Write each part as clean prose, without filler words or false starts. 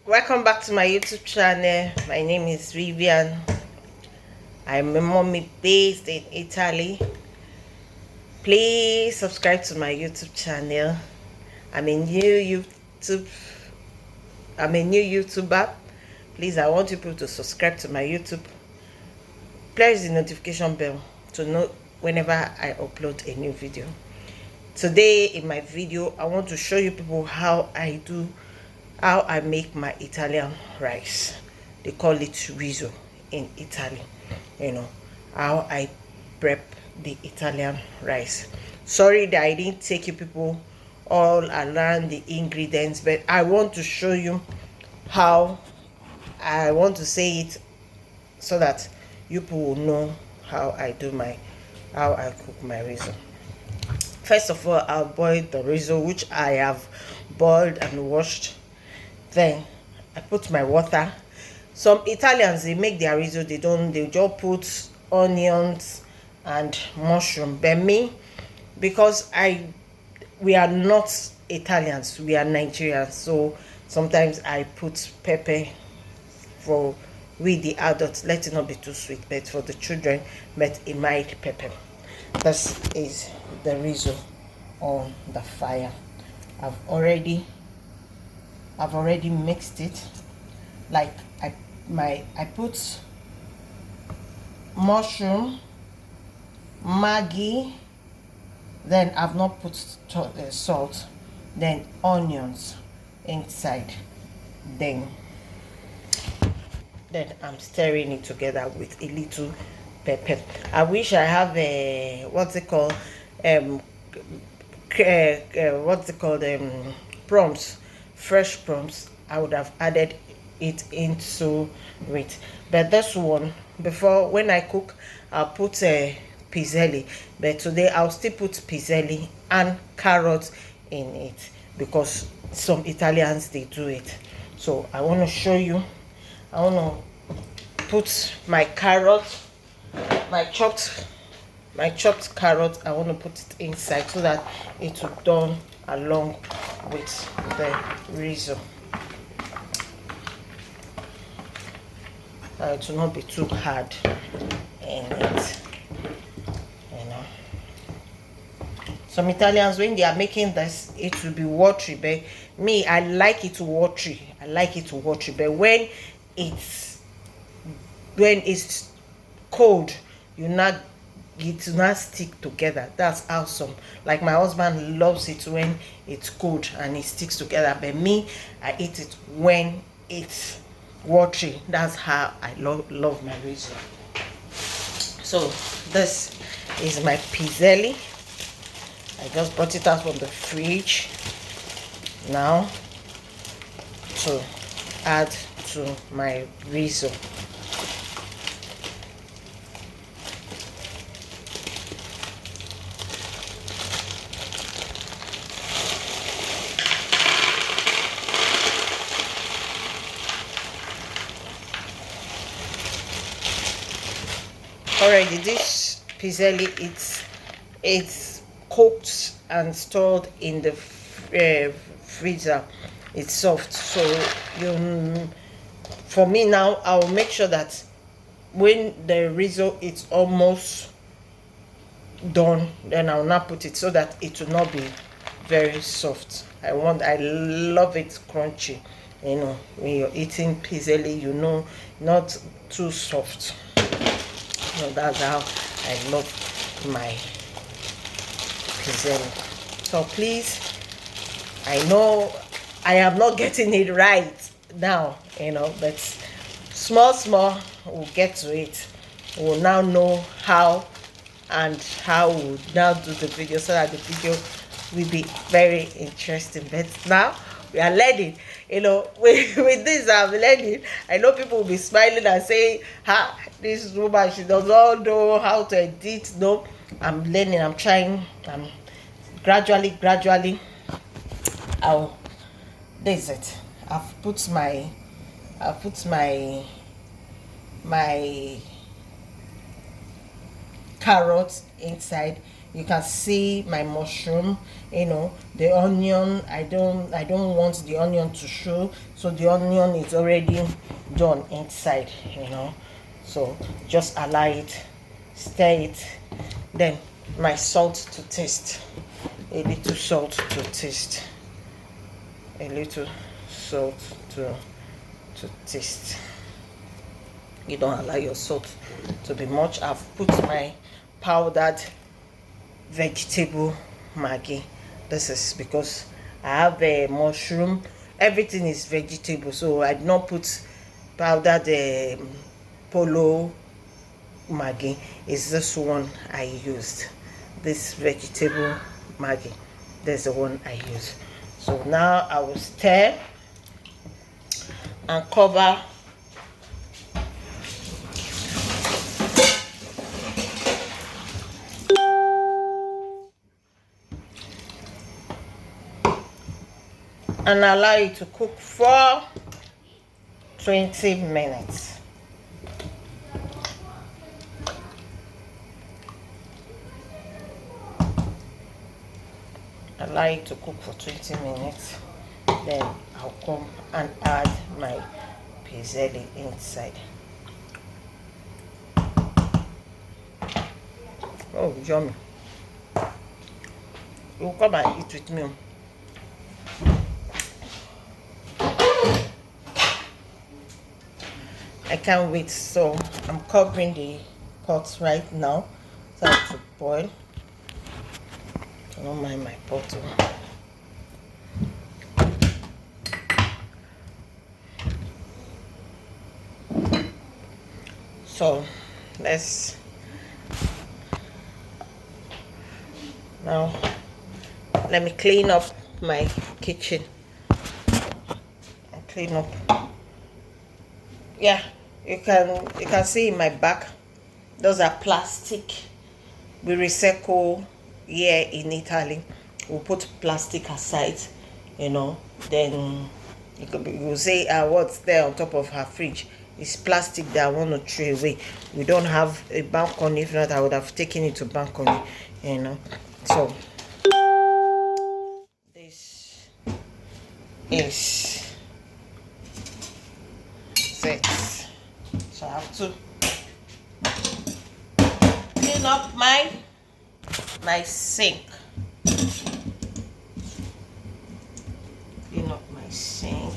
Welcome back to my YouTube channel. My name is Vivian. I'm a mommy based in Italy. Please subscribe to my YouTube channel. I'm a new YouTube I'm a new YouTuber. Please, I want people to subscribe to my YouTube. Press the notification bell to know whenever I upload a new video. Today in my video, I want to show you people how I make my Italian rice. They call it risotto in Italy. How I prep the Italian rice. Sorry that I didn't take you people all around the ingredients, but I want to show you how I want to say it so that you people will know how I cook my risotto. First of all, I'll boil the risotto, which I have boiled and washed. Then I put my water. Some Italians, they make their risotto, they just put onions and mushroom. But me, because we are not Italians, we are Nigerians, so sometimes I put pepper for with the adults. Let it not be too sweet, but for the children, but a mild pepper. This is the risotto on the fire. I've already mixed it. Like I put mushroom, Maggi, then I've not put salt, then onions inside, then I'm stirring it together with a little pepper. I wish I have a prawns, fresh prawns. I would have added it into it, but this one, before, when I cook, I'll put a piselli, but today I'll still put piselli and carrots in it because some Italians, they do it. So I want to show you. I want to put my carrot, my chopped carrot. I want to put it inside so that it will done along with the risotto. It will not be too hard in it. Some Italians, when they are making this, it will be watery, but me, I like it watery. But when it's cold, it will not stick together. That's awesome. Like my husband loves it when it's cold and it sticks together, but me, I eat it when it's watery. That's how I love my risotto. So this is my piselli. I just brought it out from the fridge now to add to my risotto. Already this piselli, it's cooked and stored in the freezer. It's soft, so for me now, I'll make sure that when the risotto is almost done, then I'll not put it so that it will not be very soft. I love it crunchy. When you're eating piselli, not too soft. That's how I love my piselli. So please, I know I am not getting it right now, but small we'll get to it. We'll now know how we'll now do the video so that the video will be very interesting. But now we are learning, with this I'm learning. I know people will be smiling and saying, this woman, she does not know how to edit. No, I'm learning, I'm trying, I'm gradually this is it. I've put my carrots inside. you can see my mushroom, you know, the onion. I don't want the onion to show, so the onion is already done inside, you know. So just allow it, stir it. Then my salt to taste, a little salt to taste, a little salt to taste. You don't allow your salt to be much. I've put my powdered vegetable Maggi. This is because I have a mushroom. Everything is vegetable, so I did not put powdered polo Maggi. It's this one I used, this vegetable Maggi. There's the one I use. So now I will stir and cover. And allow it to cook for 20 minutes. Allow it to cook for 20 minutes. Then I'll come and add my piselli inside. Oh, yummy. You'll come and eat with me. I can't wait. So I'm covering the pot right now. Start to boil. I don't mind my pot. So let's now let me clean up my kitchen and clean up. Yeah, you can see in my back, those are plastic. We recycle here in Italy. We put plastic aside, you know. Then you say, what's there on top of her fridge? It's plastic that I want to throw away. We don't have a balcony. If not, I would have taken it to balcony, you know. So this is it. So I have to clean up my sink. Clean up my sink.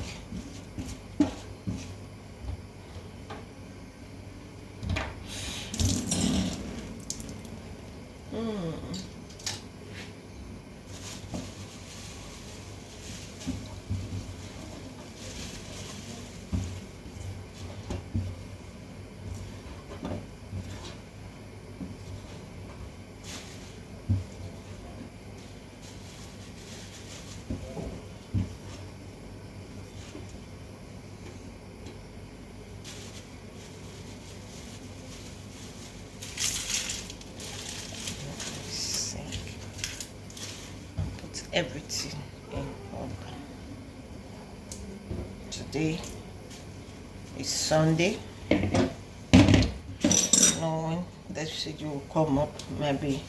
Everything in order. Today is Sunday. Knowing this video will come up maybe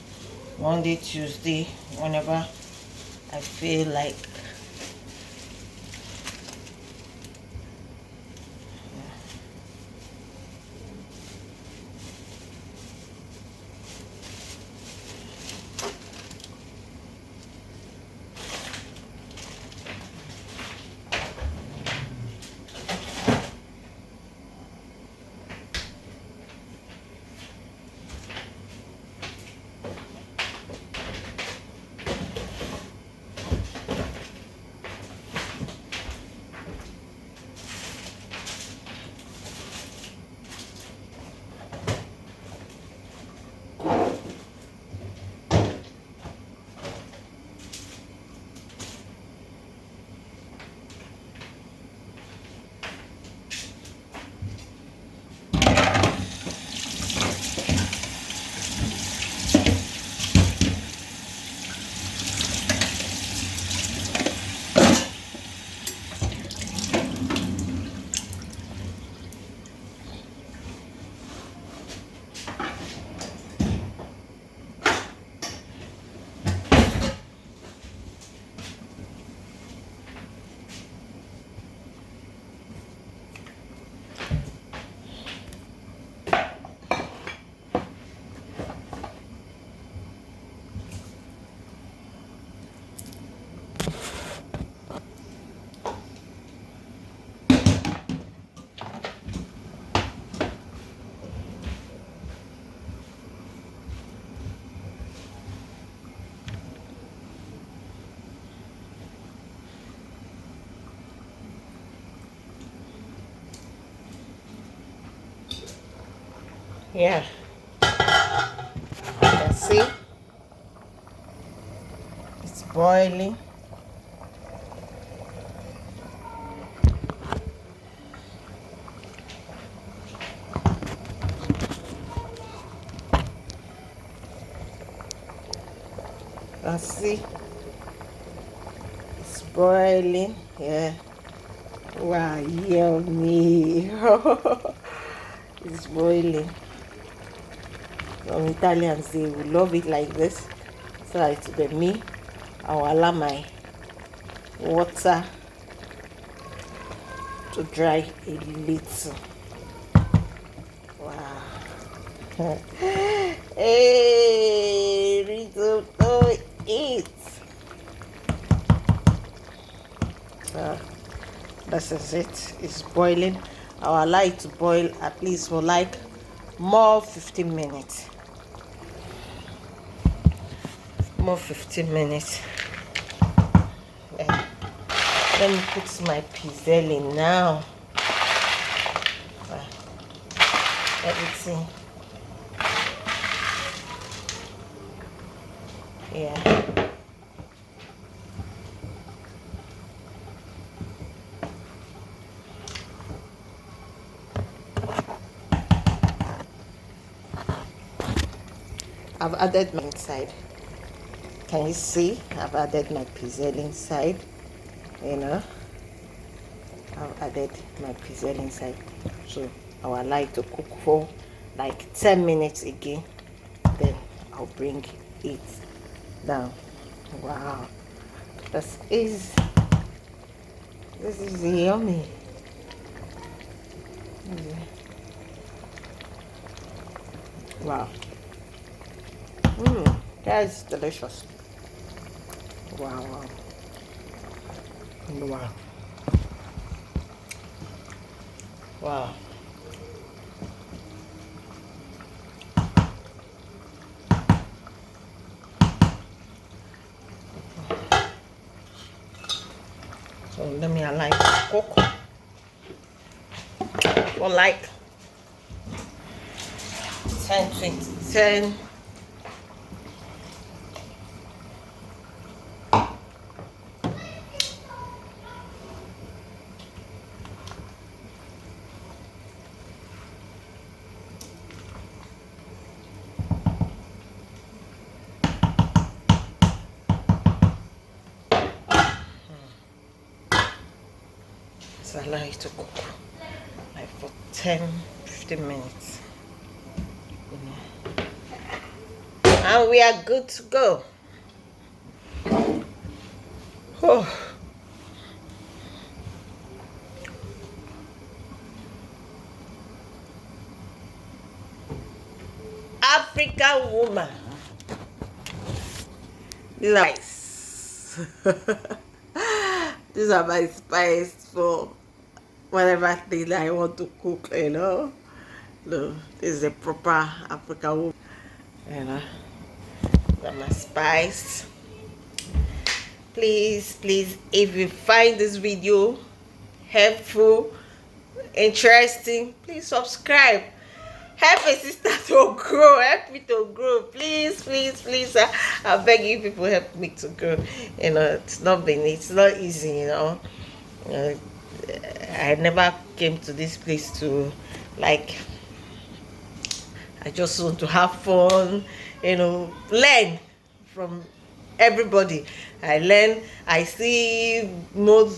Monday, Tuesday, whenever I feel like. Yeah, you can see it's boiling. You can see it's boiling. Yeah. Wow, yummy. It's boiling. Some Italians, they will love it like this. So it's the me. I will allow my water to dry a little. Wow. Hey, risotto it. So this is it. It's boiling. I will allow it to boil at least for like more 15 minutes. More 15 minutes. Yeah. Let me put my piselli now. Everything. Yeah. I've added my inside. Can you see? I've added my piselli inside. You know, I've added my piselli inside. So I would like to cook for like 10 minutes again. Then I'll bring it down. Wow, this is yummy. Wow. That's delicious. Wow, wow. Wow. Wow. So let me allow it to cook for like 10. So allow it to cook like for 10-15 minutes. And we are good to go. Oh. African woman. These are spice. These are my spice for whatever thing I want to cook, you know. No, this is a proper African woman. You know. These are my spice. Please, if you find this video helpful, interesting, please subscribe. Help a sister to grow. Help me to grow. Please. I beg you people, help me to grow. You know, it's not easy, you know. I never came to this place to like, I just want to have fun, you know, learn from everybody. I learn. I see Nello,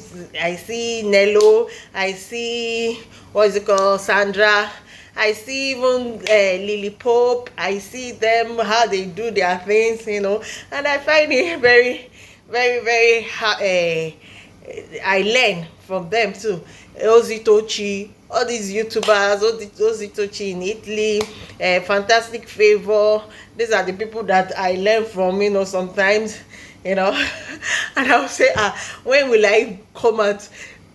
I see, what is it called, Sandra, I see even Lily Pope. I see them, how they do their things, you know, and I find it very, very I learn from them too. Ozitochi, all these YouTubers, Ozitochi in Italy, Fantastic Favor. These are the people that I learn from, you know, sometimes, you know. And I'll say, when will I come out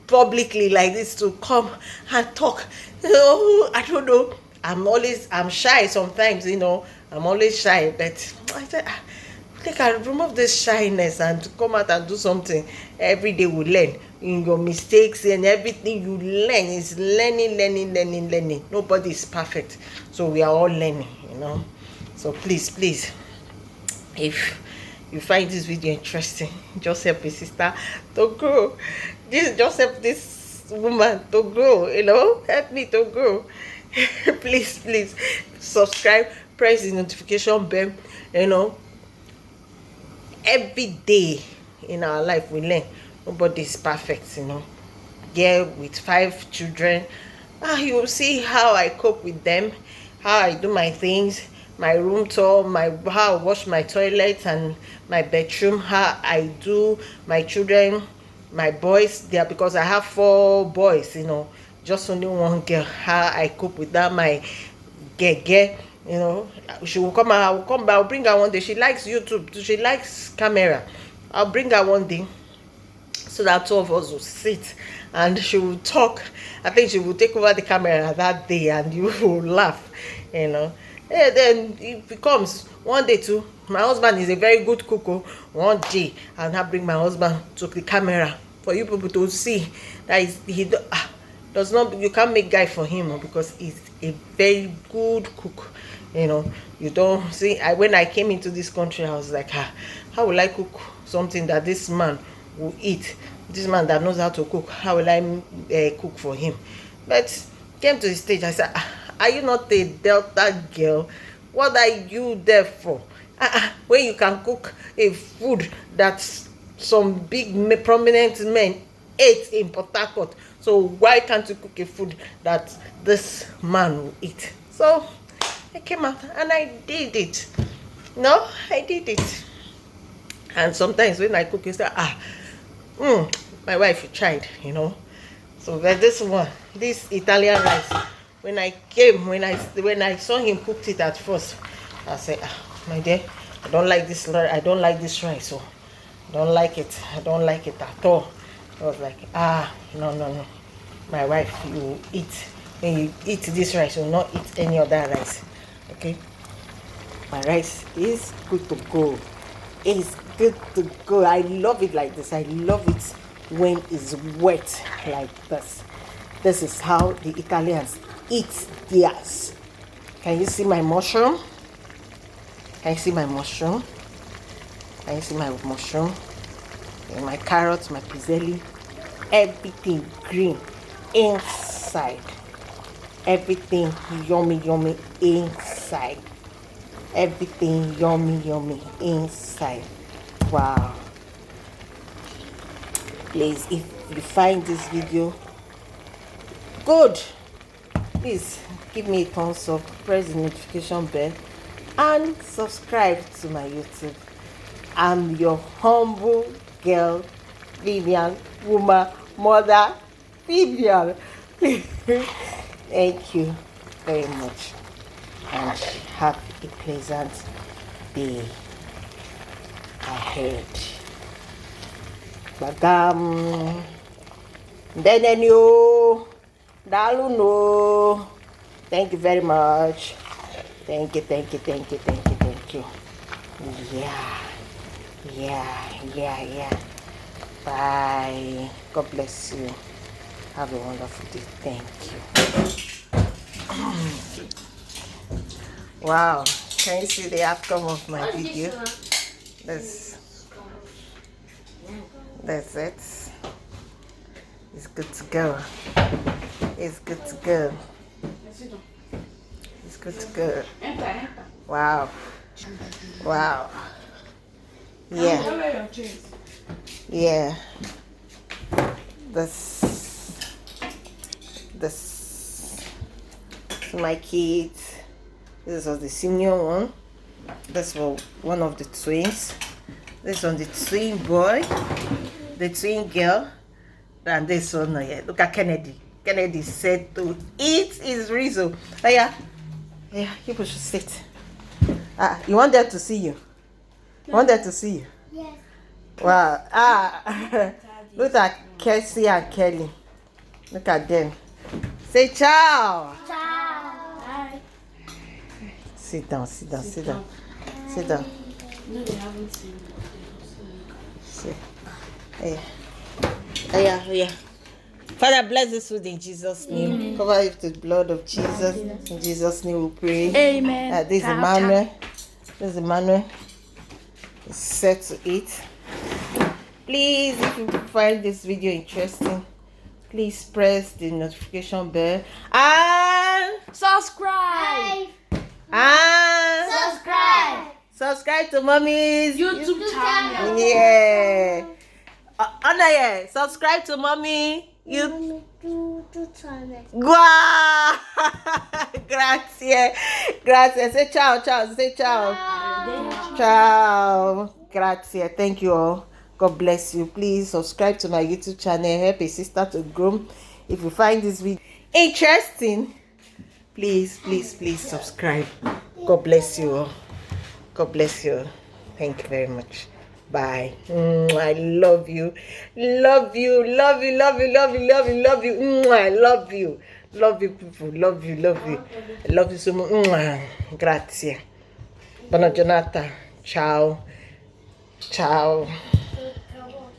publicly like this to come and talk? You know, I don't know. I'm shy sometimes, you know. I'm always shy, but I said, I think I remove this shyness and come out and do something. Every day we learn. in your mistakes and everything you learn. Is learning. Nobody is perfect, so we are all learning, so please, if you find this video interesting, just help a sister to grow. Just help this woman to grow, help me to grow. Please subscribe, press the notification bell. Every day in our life we learn. Nobody is perfect. Yeah, with 5 children, you will see how I cope with them, how I do my things, my room tour, how I wash my toilet and my bedroom, how I do my children, my boys there, because I have 4 boys, just only 1 girl. How I cope with that, my girl, she will come out, I will come back, I'll bring her one day. She likes YouTube, she likes camera. I'll bring her one day so that 2 of us will sit and she will talk. I think she will take over the camera that day and you will laugh, And then it becomes one day too. My husband is a very good cook. One day I'll not bring my husband to the camera for you people to see that he does not, you can't make guy for him because he's a very good cook. You don't see, when I came into this country, I was like, how will I cook something that this man will eat? This man that knows how to cook, how will I cook for him? But came to the stage, I said, are you not a Delta girl? What are you there for? When you can cook a food that some big prominent men ate in Port Harcourt, so why can't you cook a food that this man will eat? So I came out and I did it. I did it. And sometimes when I cook, you say, my wife tried, So but this Italian rice, when I saw him cook it at first, I said, my dear, I don't like this rice, so I don't like it. I don't like it at all. I was like, no. My wife, you eat. When you eat this rice, you will not eat any other rice. Okay? My rice is good to go. It's good to go. I love it like this. I love it when it's wet like this. This is how the Italians eat theirs. Can you see my mushroom? Can you see my mushroom? Can you see my mushroom? And my carrots, my piselli, everything green inside. Everything yummy inside. Everything yummy inside. Wow. Please, if you find this video good, please give me a thumbs up, press the notification bell and subscribe to my YouTube. I'm your humble girl, Vivian, woman, mother, Vivian. Thank you very much and have a pleasant day ahead. Bagam. Denenyo. Daluno. Thank you very much. Thank you. Yeah. Bye. God bless you. Have a wonderful day. Thank you. Wow. Can you see the outcome of my video? That's it. It's good to go. It's good to go. It's good to go. Wow. Yeah. This is my kids. This was the senior one. This was one of the twins. This one the twin boy, the twin girl, and this one. Look at Kennedy. Kennedy said to eat his risotto. Yeah, people should sit. You want them to see you? You want them to see you? Yes. Wow. Look at Casey and Kelly. Look at them. Say ciao. Ciao. Sit down. No, they haven't seen it. Sit. Hey. Oh yeah, oh yeah. Father, bless this food in Jesus' name. Amen. Cover it with the blood of Jesus. In Jesus' name we pray. Amen. This is Emmanuel. This is Emmanuel. It's set to eat. Please, if you find this video interesting, please press the notification bell and Subscribe. Subscribe to Mommy's YouTube channel. Yeah. Anna, subscribe to Mommy. YouTube channel. Wow. Grazie. Grazie. Say ciao, ciao. Say ciao. Ciao. Grazie. Thank you all. God bless you. Please subscribe to my YouTube channel. Help a sister to grow. If you find this video interesting, please subscribe. God bless you all. God bless you. Thank you very much. Bye. I love you. Love you. Love you. Love you. Love you. Love you. Love you. I love you. Love you, people. Love you. Love you. I love you so much. Grazie. Buona giornata. Ciao. Ciao.